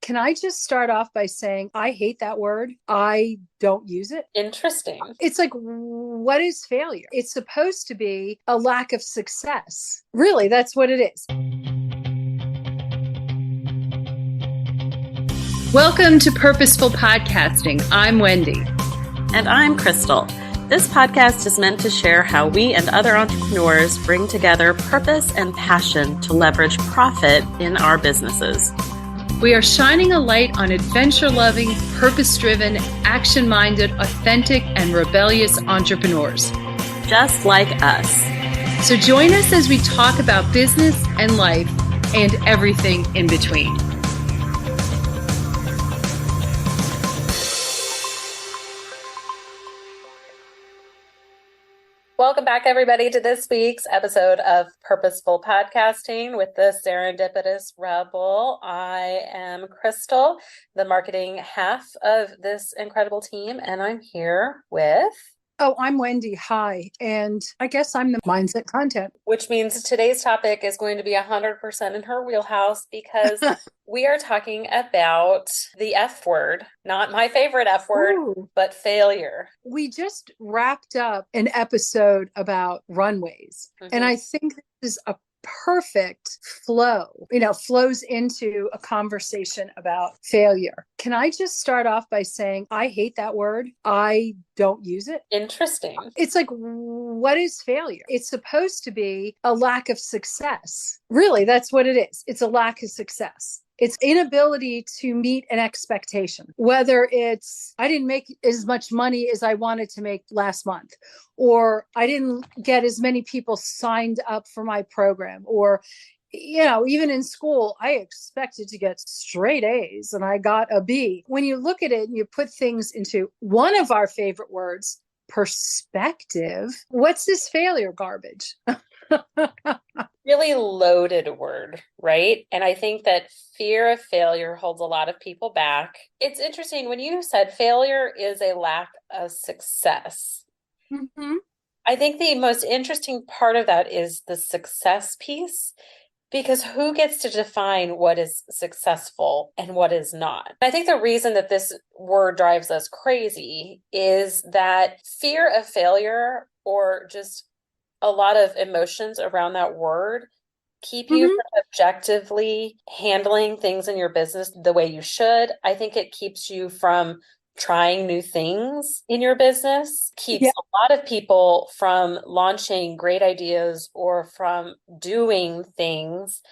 Can I just start off by saying I hate that word? I don't use it. Interesting. It's like, what is failure? It's supposed to be a lack of success. Really, that's what it is. Welcome to Purposeful Podcasting. I'm Wendy. And I'm Crystal. This podcast is meant to share how we and other entrepreneurs bring together purpose and passion to leverage profit in our businesses. We are shining a light on adventure-loving, purpose-driven, action-minded, authentic, and rebellious entrepreneurs. Just like us. So join us as we talk about business and life and everything in between. Welcome back, everybody, to this week's episode of Purposeful Podcasting with the Serendipitous Rebel. I am Crystal, the marketing half of this incredible team, and I'm here with... Oh, I'm Wendy. Hi. And I guess I'm the mindset content. Which means today's topic is going to be 100% in her wheelhouse because we are talking about the F word, not my favorite F word, but failure. We just wrapped up an episode about runways. And I think this is a perfect flow, flows into a conversation about failure. Can I just start off by saying I hate that word? I don't use it. Interesting. It's like, what is failure? It's supposed to be a lack of success. Really, that's what it is. It's a lack of success. It's inability to meet an expectation, whether it's I didn't make as much money as I wanted to make last month, or I didn't get as many people signed up for my program, or, even in school, I expected to get straight A's and I got a B. When you look at it and you put things into one of our favorite words, perspective, what's this failure garbage? Really loaded word, right? And I think that fear of failure holds a lot of people back. It's interesting when you said failure is a lack of success. I think the most interesting part of that is the success piece, because who gets to define what is successful and what is not? I think the reason that this word drives us crazy is that fear of failure, or just a lot of emotions around that word, keep you from objectively handling things in your business the way you should. I think it keeps you from trying new things in your business, keeps a lot of people from launching great ideas or from doing things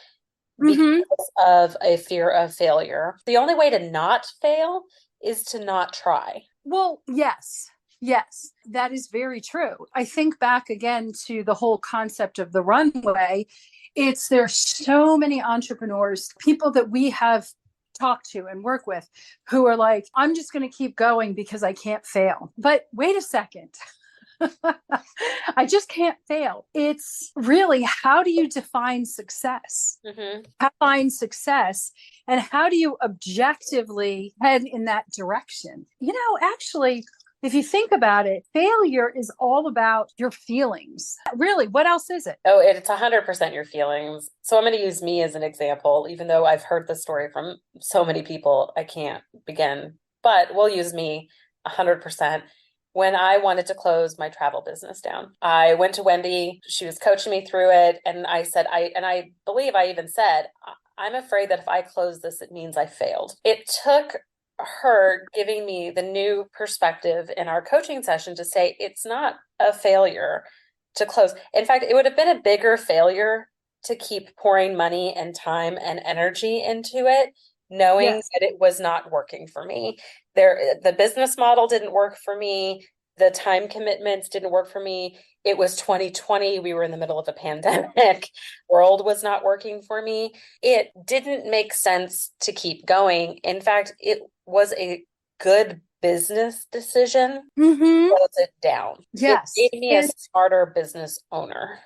because of a fear of failure. The only way to not fail is to not try. Well, yes. Yes, that is very true. I think back again to the whole concept of the runway. There's so many entrepreneurs, people that we have talked to and work with, who are like, I'm just going to keep going because I can't fail. But wait a second. I just can't fail. It's really, how do you define success? How to find success, and how do you objectively head in that direction? Actually, if you think about it, failure is all about your feelings. Really, what else is it? Oh, it's 100% your feelings. So I'm going to use me as an example, even though I've heard the story from so many people, I can't begin, but we'll use me 100%. When I wanted to close my travel business down, I went to Wendy. She was coaching me through it. And I said, I believe I even said, I'm afraid that if I close this, it means I failed. It took her giving me the new perspective in our coaching session to say, it's not a failure to close. In fact, it would have been a bigger failure to keep pouring money and time and energy into it, knowing that it was not working for me. The business model didn't work for me. The time commitments didn't work for me. It was 2020. We were in the middle of a pandemic. World was not working for me. It didn't make sense to keep going. In fact, it was a good business decision to close it down. Yes. It made me a smarter business owner.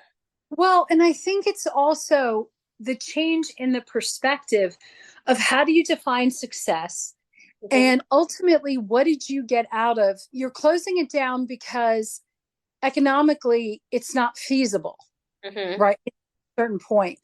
Well, and I think it's also the change in the perspective of how do you define success? And ultimately, what did you get out of? You're closing it down because economically it's not feasible, right? At a certain point.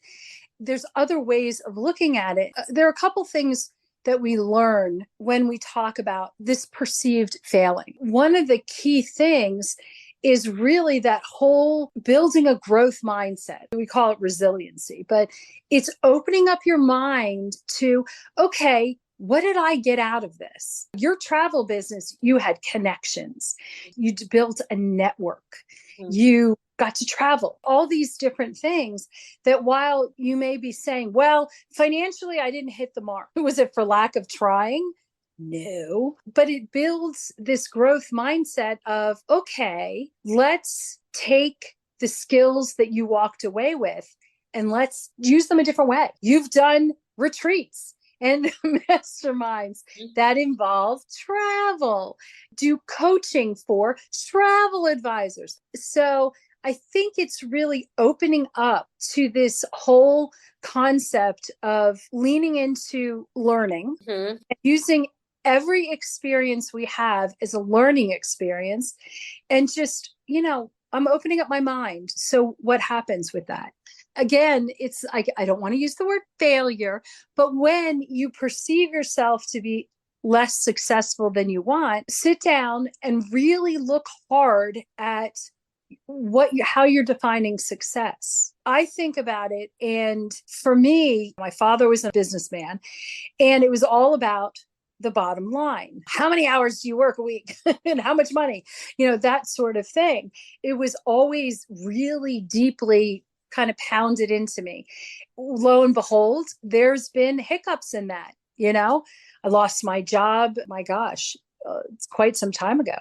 There's other ways of looking at it. There are a couple things that we learn when we talk about this perceived failing. One of the key things is really that whole building a growth mindset. We call it resiliency, but it's opening up your mind to, okay, what did I get out of this? Your travel business, you had connections, you built a network, you got to travel, all these different things that while you may be saying, well, financially, I didn't hit the mark. Was it for lack of trying? No, but it builds this growth mindset of, okay, let's take the skills that you walked away with and let's use them a different way. You've done retreats and masterminds that involve travel, do coaching for travel advisors. So I think it's really opening up to this whole concept of leaning into learning, using every experience we have as a learning experience, and just, I'm opening up my mind. So what happens with that? Again, it's I don't want to use the word failure, but when you perceive yourself to be less successful than you want, sit down and really look hard at how you're defining success. I think about it, and for me, my father was a businessman, and it was all about the bottom line. How many hours do you work a week and how much money? That sort of thing. It was always really deeply kind of pounded into me. Lo and behold, there's been hiccups in that. I lost my job. My gosh, it's quite some time ago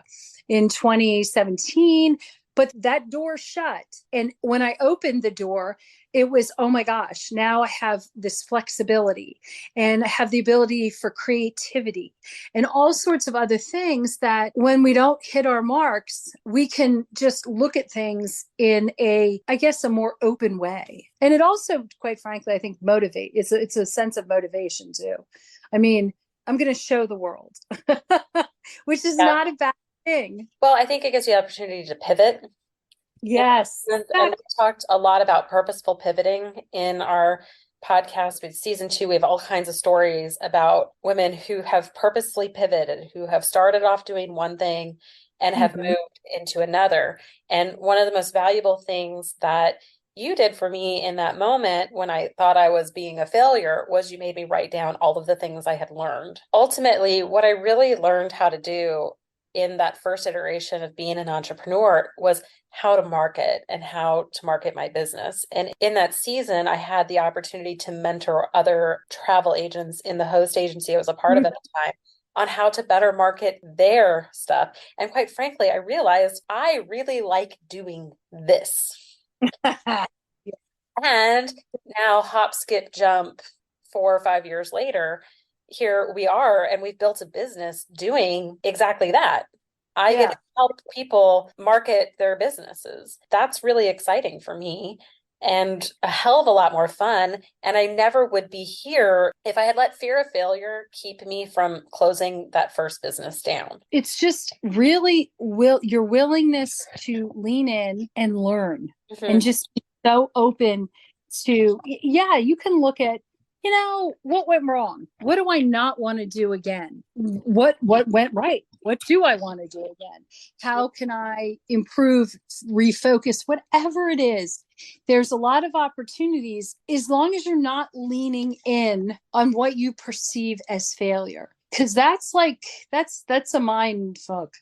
in 2017. But that door shut. And when I opened the door, it was, oh my gosh, now I have this flexibility and I have the ability for creativity and all sorts of other things that when we don't hit our marks, we can just look at things in a more open way. And it also, quite frankly, I think it's a sense of motivation too. I mean, I'm going to show the world, which is not a bad thing. Well, I think it gives you the opportunity to pivot. Yes. And we talked a lot about purposeful pivoting in our podcast. With season 2, we have all kinds of stories about women who have purposely pivoted, who have started off doing one thing and have moved into another. And one of the most valuable things that you did for me in that moment when I thought I was being a failure was you made me write down all of the things I had learned. Ultimately, what I really learned how to do in that first iteration of being an entrepreneur was how to market and how to market my business. And in that season, I had the opportunity to mentor other travel agents in the host agency I was a part of at the time on how to better market their stuff. And quite frankly, I realized I really like doing this. And now hop, skip, jump, 4 or 5 years later, here we are, and we've built a business doing exactly that. I get to help people market their businesses. That's really exciting for me and a hell of a lot more fun. And I never would be here if I had let fear of failure keep me from closing that first business down. It's just really your willingness to lean in and learn and just be so open to, you can look at, what went wrong? What do I not want to do again? What went right? What do I want to do again? How can I improve, refocus, whatever it is? There's a lot of opportunities as long as you're not leaning in on what you perceive as failure. Because that's a mind fuck.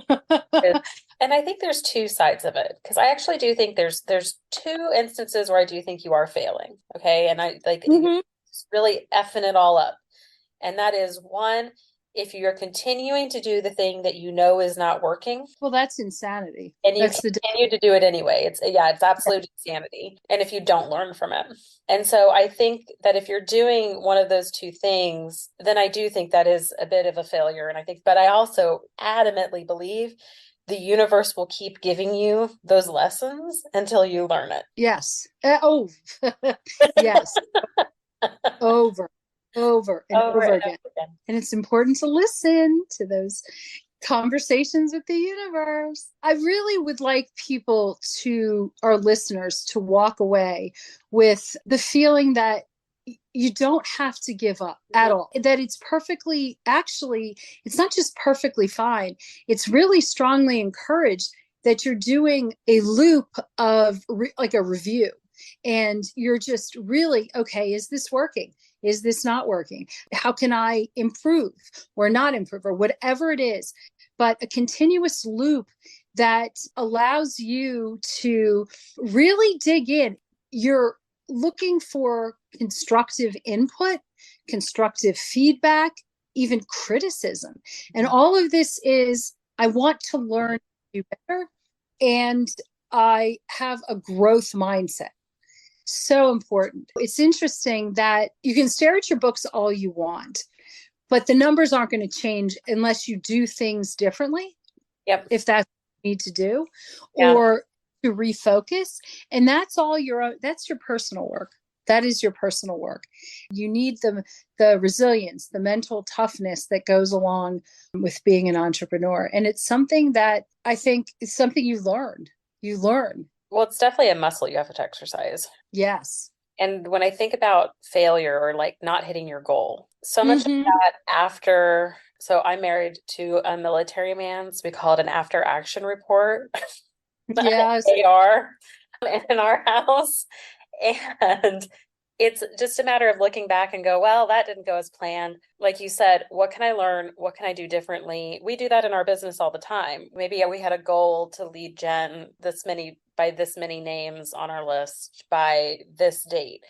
And I think there's two sides of it, because I actually do think there's 2 instances where I do think you are failing. Okay. And I really effing it all up. And that is, one, if you're continuing to do the thing that you know is not working. Well, that's insanity. And you continue to do it anyway. It's absolute insanity. And if you don't learn from it. And so I think that if you're doing one of those 2 things, then I do think that is a bit of a failure. And but I also adamantly believe the universe will keep giving you those lessons until you learn it. Yes. Yes. over and over again. And it's important to listen to those conversations with the universe. I really would like our listeners to walk away with the feeling that you don't have to give up at all. That it's perfectly, actually, it's not just perfectly fine. It's really strongly encouraged that you're doing a loop of like a review. And you're just really, okay, is this working? Is this not working? How can I improve or not improve or whatever it is? But a continuous loop that allows you to really dig in. You're looking for constructive input, constructive feedback, even criticism. And all of this is, I want to learn to do better. And I have a growth mindset. So important. It's interesting that you can stare at your books all you want, but the numbers aren't going to change unless you do things differently. Yep. If that's what you need to do, Yeah. or to refocus. And that's all that's your personal work. That is your personal work. You need the resilience, the mental toughness that goes along with being an entrepreneur. And it's something that I think is something you learn. You learn. Well, it's definitely a muscle you have to exercise. Yes. And when I think about failure or like not hitting your goal, so much of that after, so I'm married to a military man, so we call it an after action report. Yes. AR in our house. And it's just a matter of looking back and go, well, that didn't go as planned. Like you said, what can I learn? What can I do differently? We do that in our business all the time. Maybe we had a goal to lead gen by this many names on our list by this date.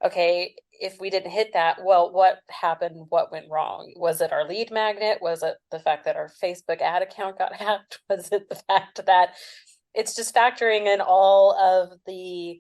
Okay, if we didn't hit that, well, what happened? What went wrong? Was it our lead magnet? Was it the fact that our Facebook ad account got hacked? Was it the fact that it's just factoring in all of the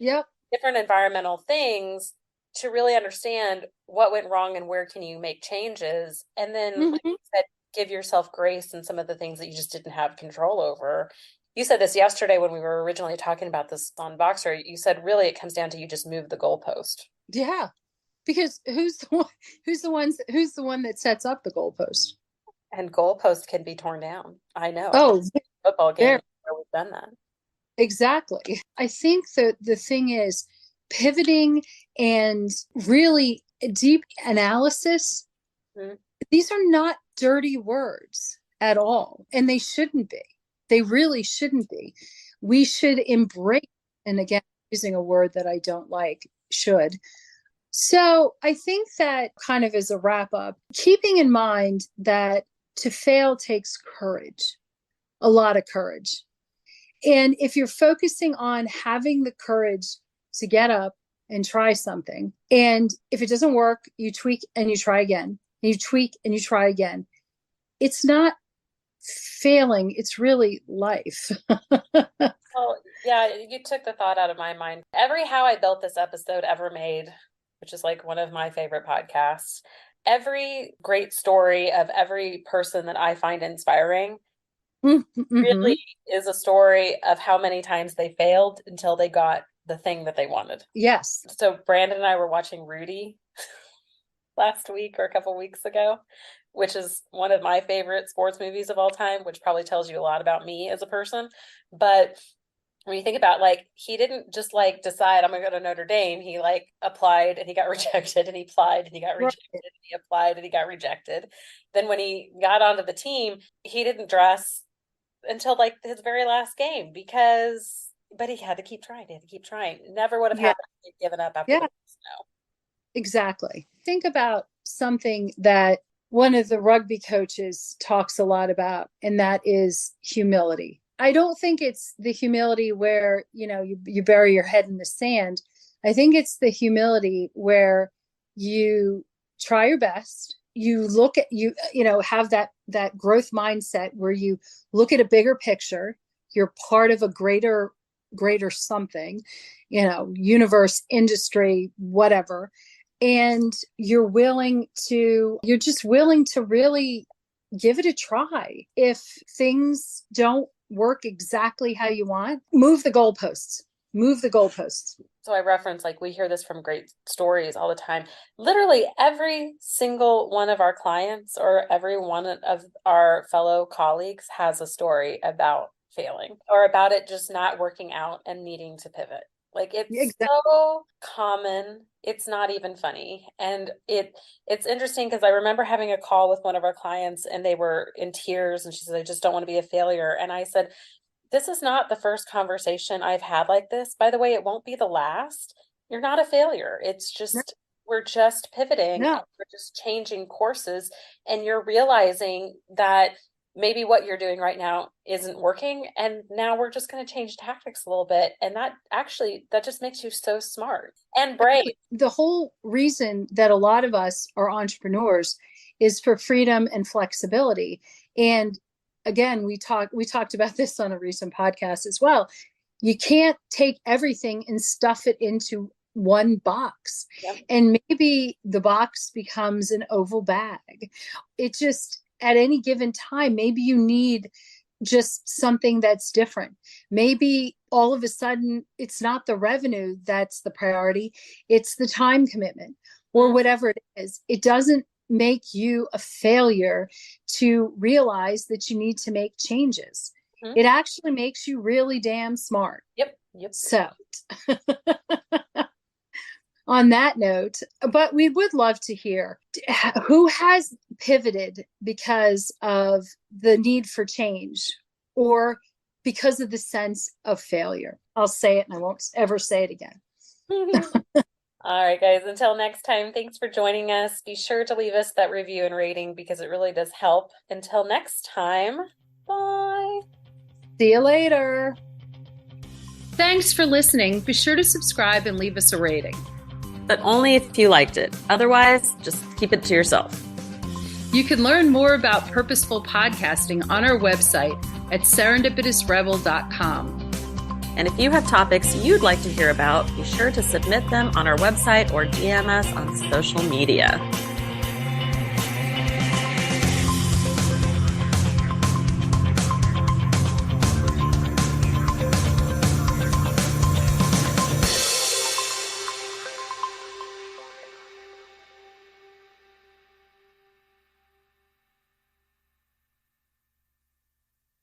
different environmental things to really understand what went wrong and where can you make changes. And then, like you said, give yourself grace in some of the things that you just didn't have control over. You said this yesterday when we were originally talking about this on Voxer. You said really it comes down to you just move the goalpost. Yeah, because who's the one that sets up the goalpost? And goalposts can be torn down. I know. Oh, football game where we've done that. Exactly. I think that the thing is pivoting and really deep analysis. These are not dirty words at all, and they shouldn't be. They really shouldn't be. We should embrace, and again, using a word that I don't like, should. So I think that kind of as a wrap up, keeping in mind that to fail takes courage, a lot of courage. And if you're focusing on having the courage to get up and try something, and if it doesn't work, you tweak and you try again, and you tweak and you try again. It's not failing, it's really life. Well, yeah, you took the thought out of my mind. Every How I Built This episode ever made, which is like one of my favorite podcasts, every great story of every person that I find inspiring really is a story of how many times they failed until they got the thing that they wanted. Yes. So Brandon and I were watching Rudy last week or a couple weeks ago, which is one of my favorite sports movies of all time, which probably tells you a lot about me as a person. But when you think about, like, he didn't just like decide I'm gonna go to Notre Dame. He like applied and he got rejected, and he applied and he got rejected, and he applied and he got rejected. Then when he got onto the team, he didn't dress until like his very last game but he had to keep trying. He had to keep trying. It never would have happened if he'd given up after the snow. Exactly. Think about something that one of the rugby coaches talks a lot about, and that is humility. I don't think it's the humility where, you bury your head in the sand. I think it's the humility where you try your best. You look at have that growth mindset where you look at a bigger picture. You're part of a greater something, universe, industry, whatever. And you're just willing to really give it a try. If things don't work exactly how you want, move the goalposts. So I reference, like, we hear this from great stories all the time. Literally every single one of our clients or every one of our fellow colleagues has a story about failing or about it just not working out and needing to pivot. Like it's Exactly. so common. It's not even funny. And it's interesting because I remember having a call with one of our clients and they were in tears and she said, I just don't want to be a failure. And I said, this is not the first conversation I've had like this. By the way, it won't be the last. You're not a failure. It's just, we're just pivoting and No. we're just changing courses. And you're realizing that maybe what you're doing right now isn't working. And now we're just going to change tactics a little bit. And that just makes you so smart and brave. The whole reason that a lot of us are entrepreneurs is for freedom and flexibility. And again, we talked about this on a recent podcast as well. You can't take everything and stuff it into one box. Yep. And maybe the box becomes an oval bag. It just, at any given time, maybe you need just something that's different. Maybe all of a sudden it's not the revenue that's the priority, it's the time commitment or whatever it is. It doesn't make you a failure to realize that you need to make changes. It actually makes you really damn smart. Yep. So on that note, but we would love to hear who has pivoted because of the need for change or because of the sense of failure. I'll say it and I won't ever say it again. All right, guys, until next time, thanks for joining us. Be sure to leave us that review and rating because it really does help. Until next time, bye. See you later. Thanks for listening. Be sure to subscribe and leave us a rating. But only if you liked it. Otherwise, just keep it to yourself. You can learn more about purposeful podcasting on our website at serendipitousrebel.com. And if you have topics you'd like to hear about, be sure to submit them on our website or DM us on social media.